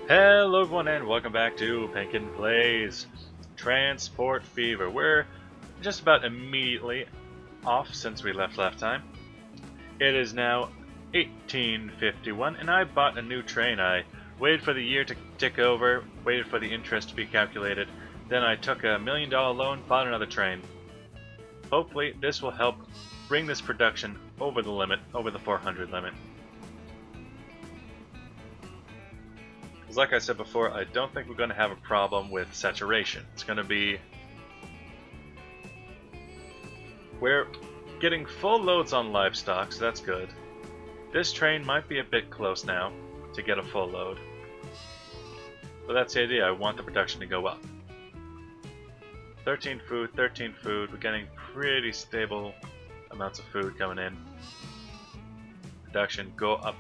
Hello everyone and welcome back to Penkitten Plays Transport Fever. We're just about immediately off since we left last time. It is now 1851 and I bought a new train. I waited for the year to tick over, waited for the interest to be calculated, then I took a $1 million loan, bought another train. Hopefully this will help bring this production over the limit, over the 400 limit. Like I said before, I don't think we're going to have a problem with saturation. It's going to be... We're getting full loads on livestock, so that's good. This train might be a bit close now to get a full load. But that's the idea, I want the production to go up. 13 food, we're getting pretty stable amounts of food coming in. Production, go up.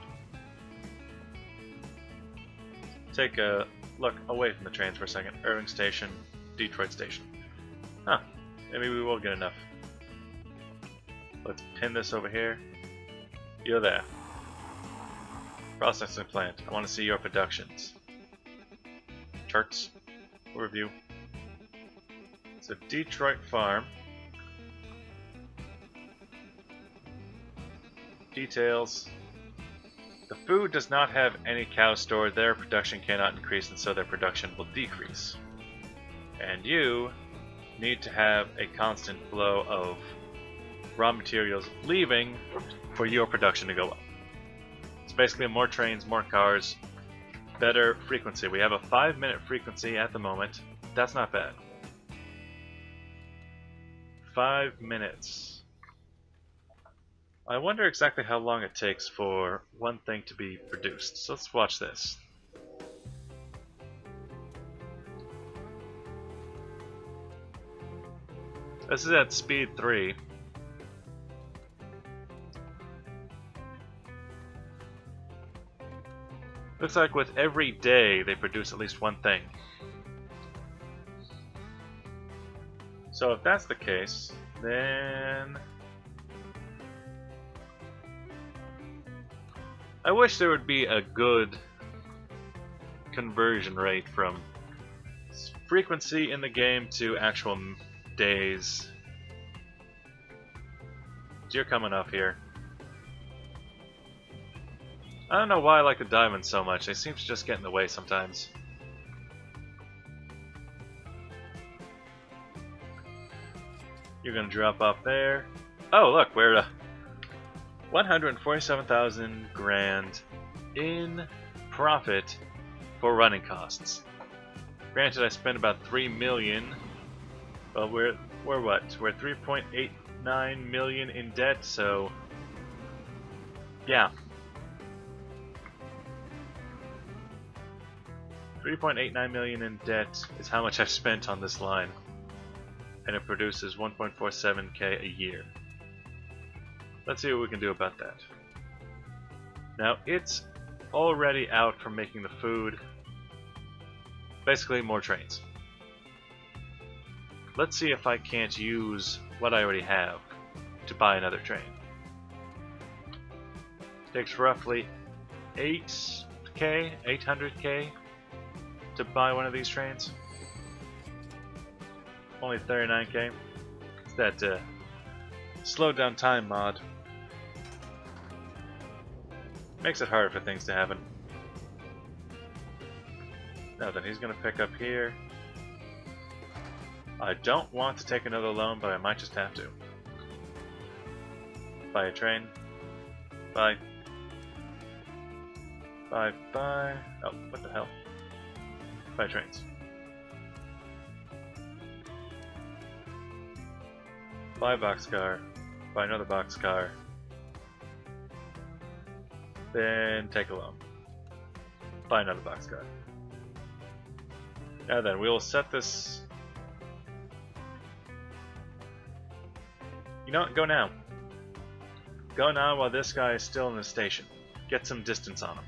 Take a look away from the trains for a second. Irving Station, Detroit Station. Huh, maybe we will get enough. Let's pin this over here. You're there. Processing plant, I want to see your productions. Charts, overview. So Detroit Farm. Details. The food does not have any cows stored, their production cannot increase and so their production will decrease. And you need to have a constant flow of raw materials leaving for your production to go up. It's basically more trains, more cars, better frequency. We have a 5-minute frequency at the moment. That's not bad. 5 minutes. I wonder exactly how long it takes for one thing to be produced. So let's watch this. This is at speed 3. Looks like with every day they produce at least one thing. So if that's the case, then... I wish there would be a good conversion rate from frequency in the game to actual days. You're coming up here. I don't know why I like the diamonds so much. They seem to just get in the way sometimes. You're gonna drop off there. Oh look, we're 147,000 grand in profit for running costs. Granted, I spent about 3 million, but we're what? We're 3.89 million in debt, so yeah. 3.89 million in debt is how much I've spent on this line, and it produces 1.47k a year. Let's see what we can do about that. Now, it's already out for making the food. Basically, more trains. Let's see if I can't use what I already have to buy another train. Takes roughly 800k to buy one of these trains. Only 39k. It's that slow down time mod. Makes it harder for things to happen. Now then, he's going to pick up here. I don't want to take another loan, but I might just have to. Buy a train. Buy. Buy. Oh, what the hell? Buy trains. Buy a boxcar. Buy another boxcar. Then take a loan. Buy another boxcar. Now then, we will set this... You know what? Go now. Go now while this guy is still in the station. Get some distance on him.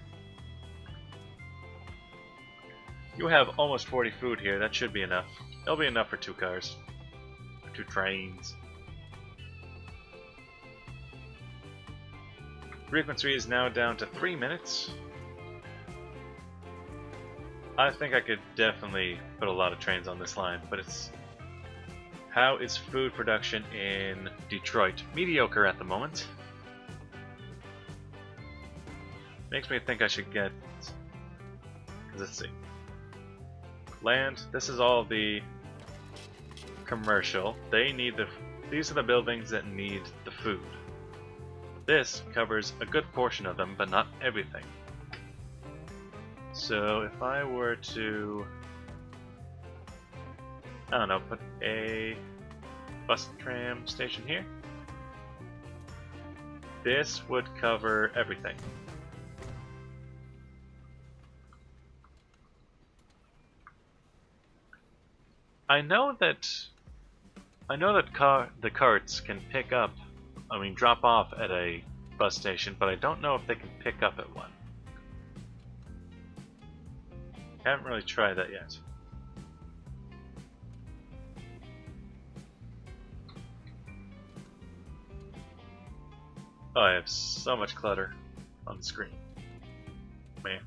You have almost 40 food here. That should be enough. It'll be enough for 2 cars. 2 trains. Frequency is now down to 3 minutes. I think I could definitely put a lot of trains on this line, but it's... How is food production in Detroit? Mediocre at the moment. Makes me think I should get... Let's see. Land, this is all the commercial. They need the... These are the buildings that need the food. This covers a good portion of them, but not everything. So if I were to... I don't know, put a bus tram station here. This would cover everything. I know that the carts can pick up, drop off at a bus station, but I don't know if they can pick up at one. Haven't really tried that yet. Oh, I have so much clutter on the screen. Man.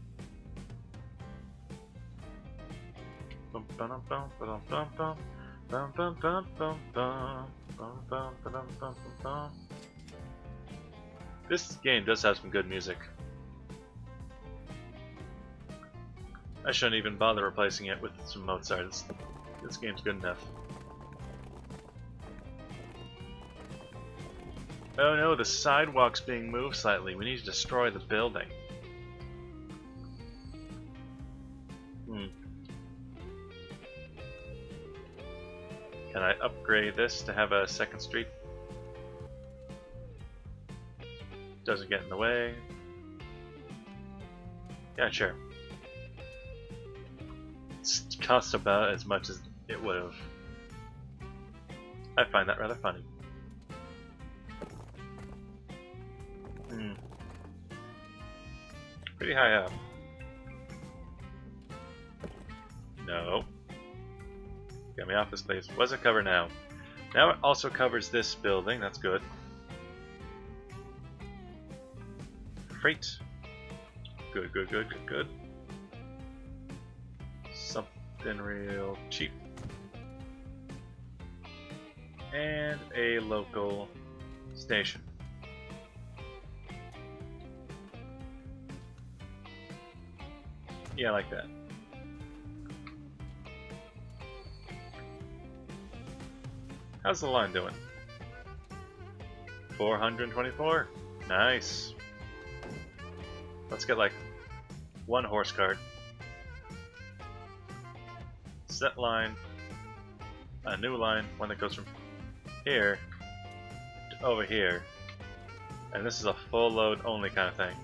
This game does have some good music. I shouldn't even bother replacing it with some Mozart. This game's good enough. Oh no, the sidewalk's being moved slightly. We need to destroy the building. Can I upgrade this to have a second street? Doesn't get in the way. Yeah, sure. It costs about as much as it would have. I find that rather funny. Pretty high up. No. Get me off this place. What does it cover now? Now it also covers this building. That's good. Freight. Good, good, good, good, good. Something real cheap. And a local station. Yeah, I like that. How's the line doing? 424. Nice. Let's get like one horse cart. Set line. A new line, one that goes from here to over here. And this is a full load only kind of thing.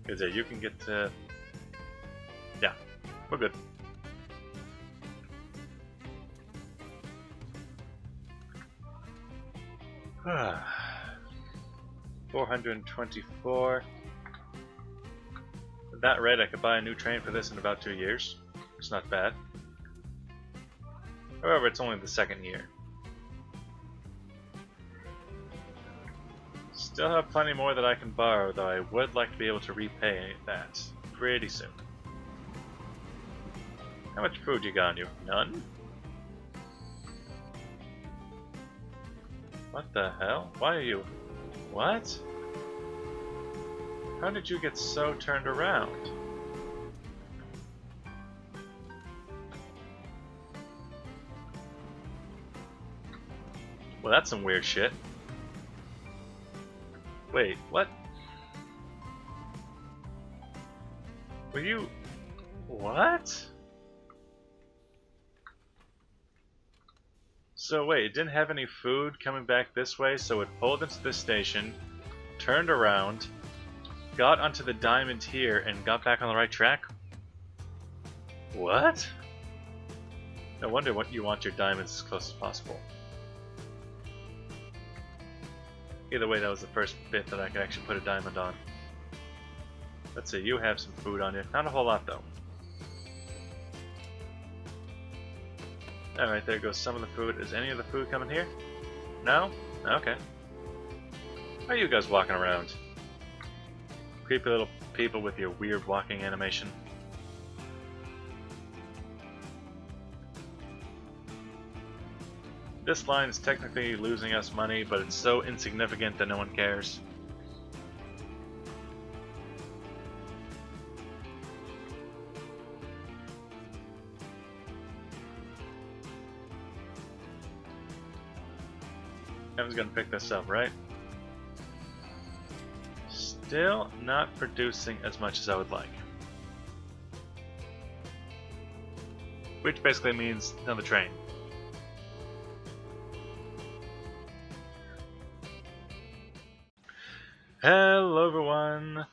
Because yeah, you can get to... Yeah, we're good. $424. At that rate, I could buy a new train for this in about 2 years. It's not bad. However, it's only the second year. Still have plenty more that I can borrow, though I would like to be able to repay that pretty soon. How much food you got on you? None? What the hell? Why are you... What? How did you get so turned around? Well, that's some weird shit. Wait, what? Were you... What? So wait, it didn't have any food coming back this way, so it pulled into this station, turned around, got onto the diamond here, and got back on the right track? What? No wonder what you want your diamonds as close as possible. Either way, that was the first bit that I could actually put a diamond on. Let's see, you have some food on you. Not a whole lot, though. Alright, there goes some of the food. Is any of the food coming here? No? Okay. How are you guys walking around? Creepy little people with your weird walking animation. This line is technically losing us money, but it's so insignificant that no one cares. Kevin's gonna pick this up, right? Still not producing as much as I would like. Which basically means another train. Hello everyone!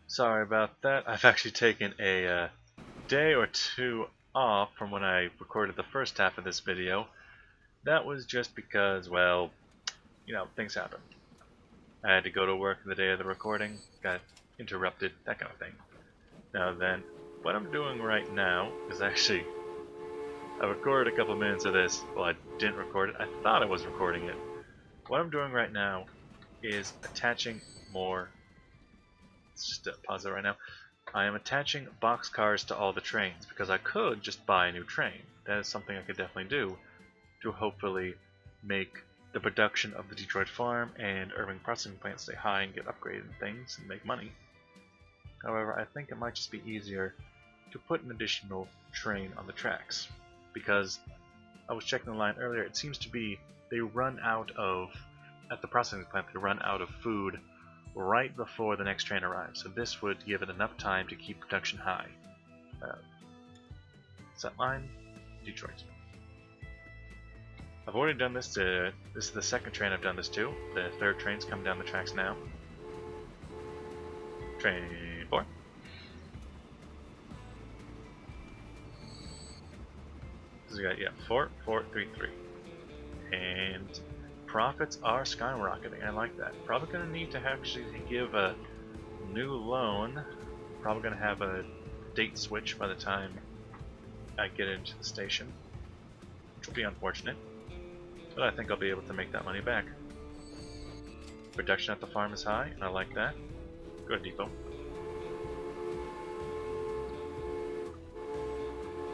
Sorry about that. I've actually taken a day or two off from when I recorded the first half of this video. That was just because, well, you know, things happen. I had to go to work the day of the recording, got interrupted, that kind of thing. Now then, what I'm doing right now is actually, I recorded a couple minutes of this. Well, I didn't record it. I thought I was recording it. What I'm doing right now is attaching more. Let's just pause it right now. I am attaching boxcars to all the trains because I could just buy a new train. That is something I could definitely do to hopefully make the production of the Detroit farm and urban processing plant stay high and get upgraded and things and make money. However, I think it might just be easier to put an additional train on the tracks because I was checking the line earlier. It seems to be they run out of, at the processing plant, they run out of food right before the next train arrives. So this would give it enough time to keep production high. Set line, Detroit. I've already done this to, this is the second train I've done this to. The third train's coming down the tracks now. Train 4. So we got, yeah, 4, 4, 3, 3. And profits are skyrocketing. I like that. Probably going to need to actually give a new loan. Probably going to have a date switch by the time I get into the station, which will be unfortunate. But I think I'll be able to make that money back. Production at the farm is high, and I like that. Go to depot.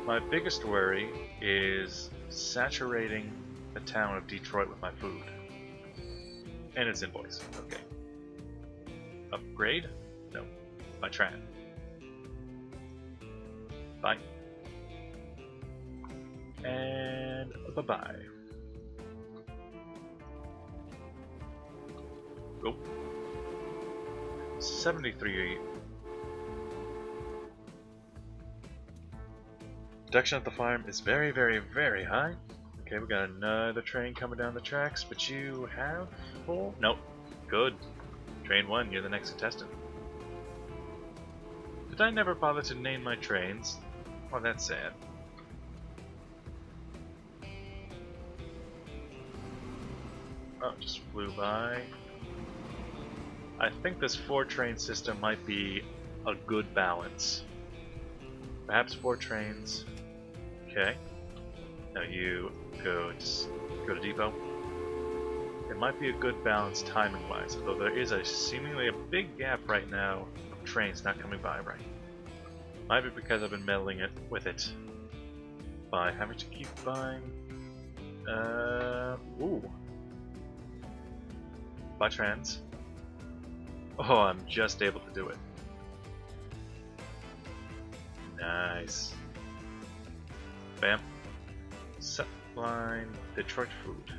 My biggest worry is saturating the town of Detroit with my food. And its invoice. Okay. Upgrade? No. My tran. Bye. And bye-bye. Go. 73. Production at the farm is very, very, very high. Okay, we got another train coming down the tracks, but you have 4? Nope. Good. Train 1, you're the next contestant. Did I never bother to name my trains? Oh, that's sad. Oh, it just flew by. I think this 4-train system might be a good balance. Perhaps 4 trains. Okay. Now you go to depot. It might be a good balance timing-wise, although there is seemingly a big gap right now of trains not coming by right. Might be because I've been meddling with it by having to keep buying. Ooh. Buy trans. Oh, I'm just able to do it. Nice. Bam. Set line, Detroit food.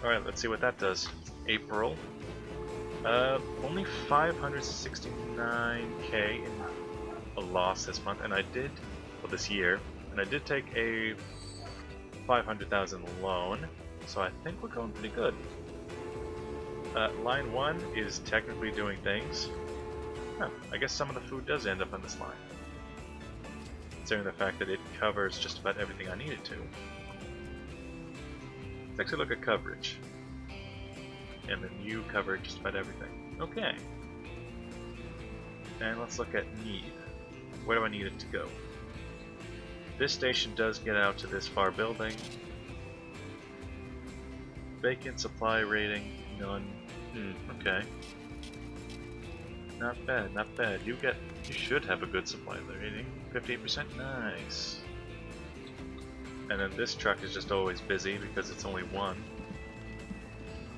Alright, let's see what that does. April. Only 569k in a loss this month, and I did, well, this year, and I did take a 500,000 loan, so I think we're going pretty good. Line 1 is technically doing things. Huh, I guess some of the food does end up on this line. Considering the fact that it covers just about everything I need it to. Let's actually look at coverage. And then you cover just about everything. Okay. And let's look at need. Where do I need it to go? This station does get out to this far building. Vacant supply rating, none. Okay. Not bad, not bad. You should have a good supply rating. 58%, nice. And then this truck is just always busy because it's only one.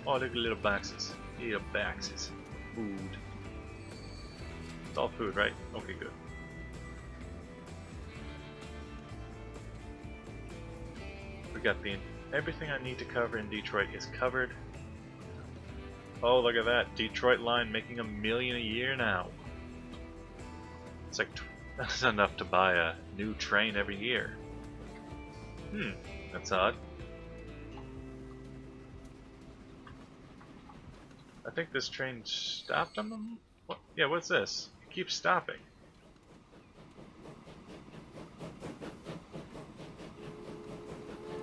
Oh, look at little boxes. Little boxes. Food. It's all food, right? Okay, good. We got everything I need to cover in Detroit is covered. Oh, look at that. Detroit line making $1 million a year now. It's like, that's enough to buy a new train every year. That's odd. I think this train stopped on them? What? Yeah, what's this? It keeps stopping.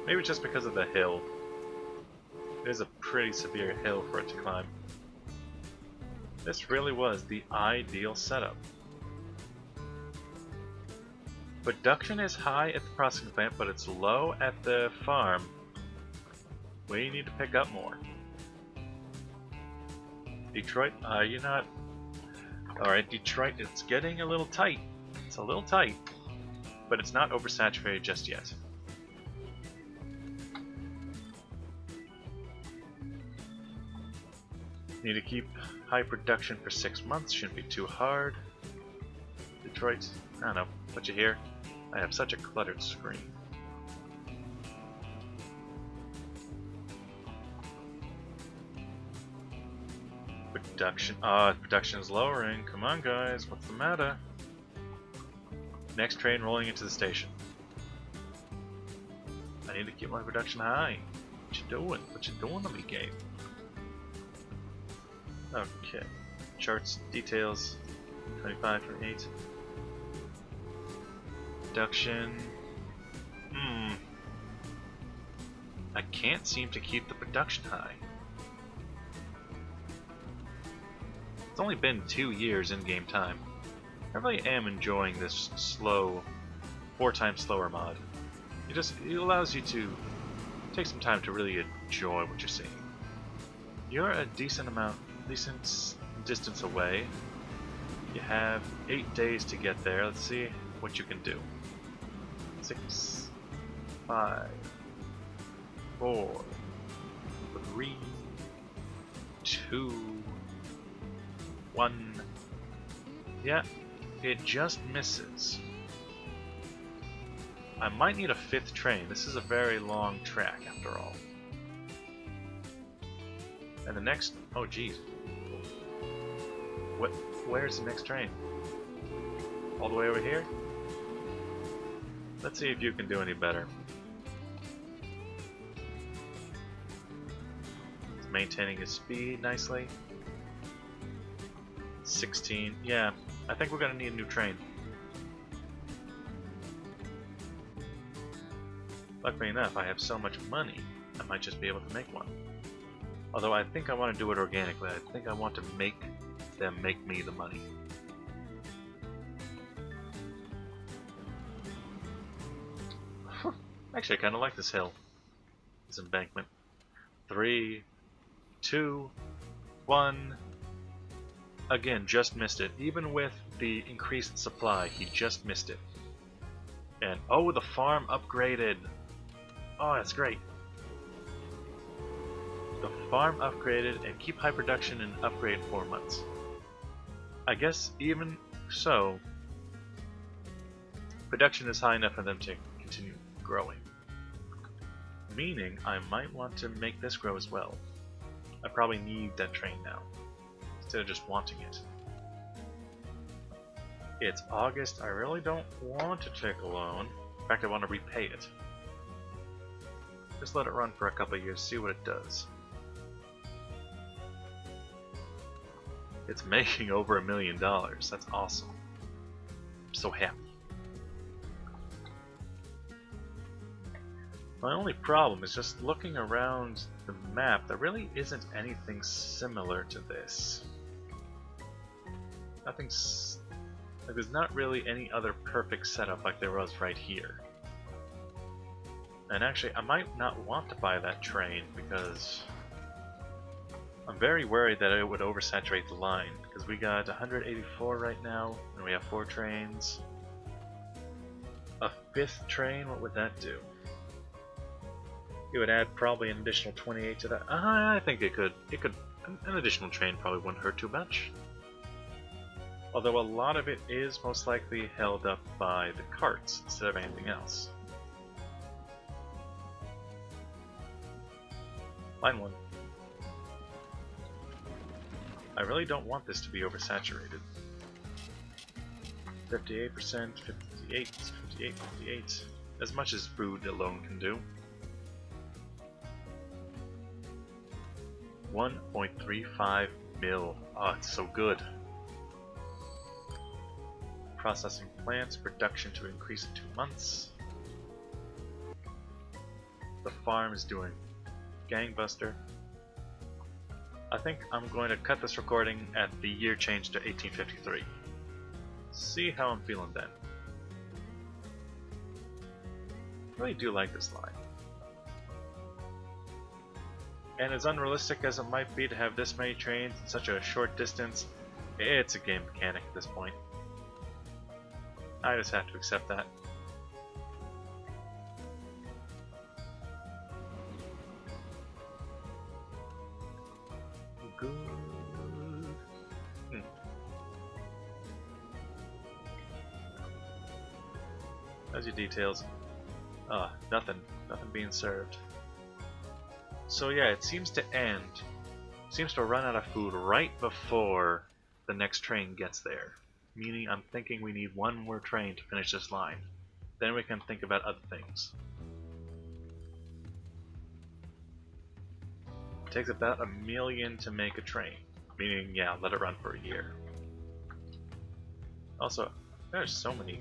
Maybe just because of the hill. It is a pretty severe hill for it to climb. This really was the ideal setup. Production is high at the processing plant, but it's low at the farm. We need to pick up more. Detroit, you're not... Alright, Detroit, it's getting a little tight. It's a little tight, but it's not oversaturated just yet. Need to keep high production for 6 months, shouldn't be too hard. Detroit, I don't know, put you here. I have such a cluttered screen. Production is lowering. Come on, guys, what's the matter? Next train rolling into the station. I need to keep my production high. What you doing? What you doing to me, game? Okay. Charts, details, 25, 28. Production. I can't seem to keep the production high. It's only been 2 years in game time. I really am enjoying this slow, 4 times slower mod. It allows you to take some time to really enjoy what you're seeing. You're a decent distance away. You have 8 days to get there. Let's see what you can do. 6, 5, 4, 3, 2, 1. Yeah, it just misses. I might need a 5th train. This is a very long track after all. And the next... oh geez. Where's the next train? All the way over here? Let's see if you can do any better. It's maintaining his speed nicely. 16. Yeah, I think we're gonna need a new train. Luckily enough, I have so much money, I might just be able to make one. Although I think I want to do it organically. I think I want to make them make me the money. Actually, I kind of like this hill. This embankment. 3, 2, 1. Again, just missed it. Even with the increased supply, he just missed it. And oh, the farm upgraded. Oh, that's great. The farm upgraded and keep high production and upgrade 4 months. I guess even so, production is high enough for them to continue growing. Meaning I might want to make this grow as well. I probably need that train now, instead of just wanting it. It's August, I really don't want to take a loan. In fact, I want to repay it. Just let it run for a couple of years, see what it does. It's making over $1 million. That's awesome. I'm so happy. My only problem is just looking around the map. There really isn't anything similar to this. Nothing's... like, there's not really any other perfect setup like there was right here. And actually, I might not want to buy that train because... I'm very worried that it would oversaturate the line, because we got 184 right now, and we have 4 trains. A 5th train, what would that do? It would add probably an additional 28 to that. I think it could. An additional train probably wouldn't hurt too much. Although a lot of it is most likely held up by the carts instead of anything else. Line 1. I really don't want this to be oversaturated. 58%, 58, 58, 58. As much as food alone can do. 1.35 mil. Oh, it's so good. Processing plants, production to increase in 2 months. The farm is doing gangbuster. I think I'm going to cut this recording at the year change to 1853. See how I'm feeling then. I really do like this line. And as unrealistic as it might be to have this many trains in such a short distance, it's a game mechanic at this point. I just have to accept that. Good. How's your details? Nothing being served. So yeah, it seems to run out of food right before the next train gets there. Meaning I'm thinking we need one more train to finish this line. Then we can think about other things. It takes about 1 million to make a train. Meaning, yeah, let it run for a year. Also, there's so many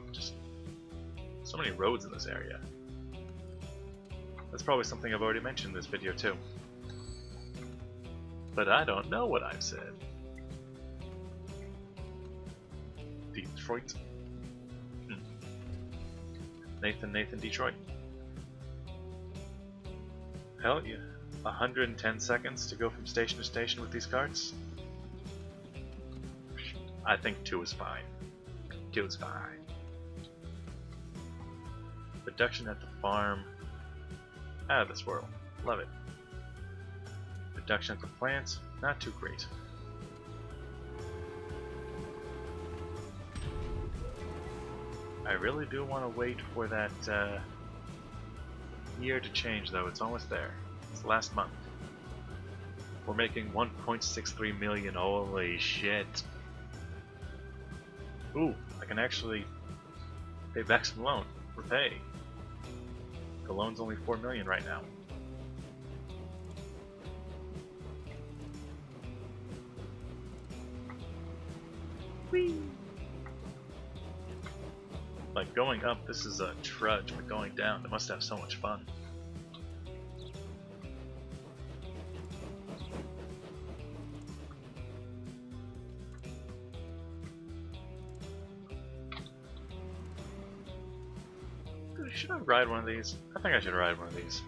roads in this area. That's probably something I've already mentioned in this video too. But I don't know what I've said. Detroit. Nathan, Detroit. Hell yeah. 110 seconds to go from station to station with these carts? I think 2 is fine. 2 is fine. Production at the farm. Out of this world. Love it. Production at the plants. Not too great. I really do want to wait for that year to change though. It's almost there. It's last month. We're making 1.63 million. Holy shit. Ooh, I can actually pay back some loan. Repay. The loan's only 4 million right now. Whee! Like going up, this is a trudge, but going down, they must have so much fun. Should I ride one of these? I think I should ride one of these.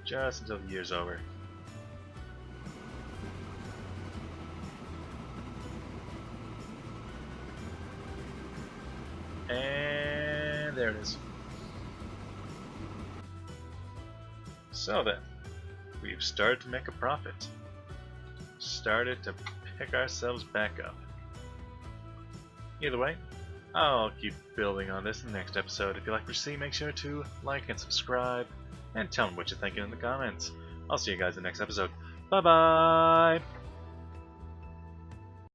Just until the year's over. And there it is. So then, we've started to make a profit. Started to pick ourselves back up. Either way, I'll keep building on this in the next episode. If you like what you see, make sure to like and subscribe, and tell me what you're thinking in the comments. I'll see you guys in the next episode. Bye bye!